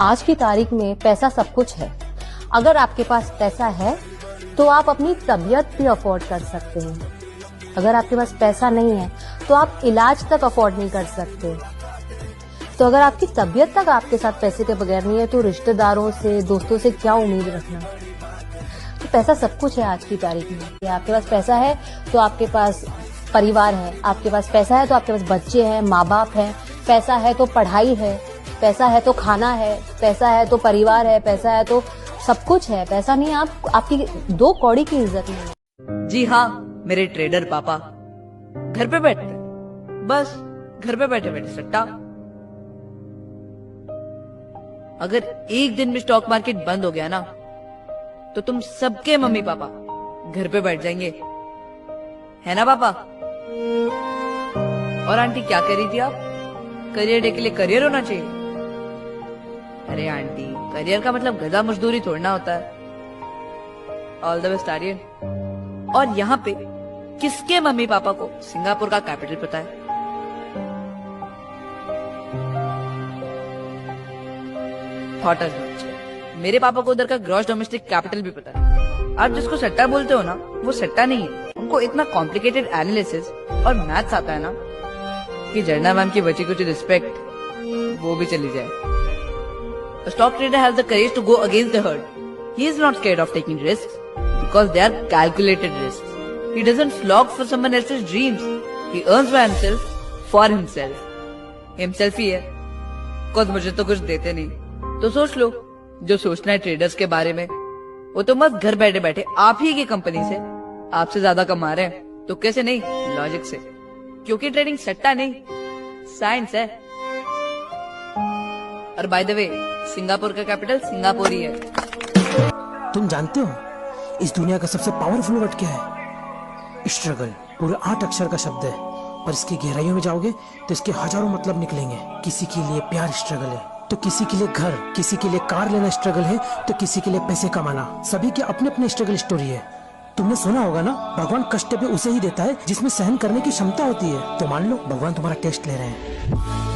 आज की तारीख में पैसा सब कुछ है। अगर आपके पास पैसा है तो आप अपनी तबीयत भी अफोर्ड कर सकते हैं। अगर आपके पास पैसा नहीं है तो आप इलाज तक अफोर्ड नहीं कर सकते। तो अगर आपकी तबीयत तक आपके साथ पैसे के बगैर नहीं है तो रिश्तेदारों से, दोस्तों से क्या उम्मीद रखना। तो पैसा सब कुछ है आज की तारीख में। आपके पास पैसा है तो आपके पास परिवार है, आपके पास पैसा है तो आपके पास बच्चे हैं, माँ बाप हैं, पैसा है तो पढ़ाई है, पैसा है तो खाना है, पैसा है तो परिवार है, पैसा है तो सब कुछ है। पैसा नहीं आपकी दो कौड़ी की इज्जत नहीं है। जी हाँ, मेरे ट्रेडर पापा घर पे बैठते, बस घर पे बैठे बैठे सट्टा। अगर एक दिन में स्टॉक मार्केट बंद हो गया ना तो तुम सबके मम्मी पापा घर पे बैठ जाएंगे, है ना पापा? और आंटी क्या कर रही थी आप? करियर डे के लिए करियर होना चाहिए। अरे आंटी, करियर का मतलब गधा मजदूरी थोड़ना होता है। All the best Aryan. और यहाँ पे किसके मम्मी पापा को सिंगापुर का कैपिटल पता है? Thought as much. मेरे पापा को उधर का ग्रॉस डोमेस्टिक कैपिटल भी पता है। आप जिसको सट्टा बोलते हो ना, वो सट्टा नहीं है। उनको इतना कॉम्प्लिकेटेड एनालिसिस और मैथ्स आता है ना कि जर्ना मैम की बची कुछ रिस्पेक्ट वो भी चली जाए। A stock trader has the courage to go against the herd. He is not scared of taking risks because they are calculated risks. He doesn't slog for someone else's dreams. He earns by himself for himself. Himself ही है, खुद मुझे तो कुछ देते नहीं। तो सोच लो, जो सोचना है ट्रेडर्स के बारे में वो तो मत घर बैठे बैठे आप ही की कंपनी से आपसे ज्यादा कमा रहे हैं। तो कैसे नहीं, लॉजिक से, क्योंकि ट्रेडिंग सट्टा नहीं साइंस है। और बाय द वे, सिंगापुर का कैपिटल सिंगापुर ही है। तुम जानते हो इस दुनिया का सबसे पावरफुल वर्ड क्या है? स्ट्रगल। पूरे 8 अक्षर का शब्द है, पर इसकी गहराइयों में जाओगे तो इसके हजारों मतलब निकलेंगे। किसी के लिए प्यार स्ट्रगल है तो किसी के लिए घर, किसी के लिए कार लेना स्ट्रगल है तो किसी के लिए पैसे कमाना। सभी के अपने अपने स्ट्रगल स्टोरी है। तुमने सुना होगा ना, भगवान कष्ट भी उसे ही देता है जिसमें सहन करने की क्षमता होती है। तो मान लो भगवान तुम्हारा टेस्ट ले रहे हैं।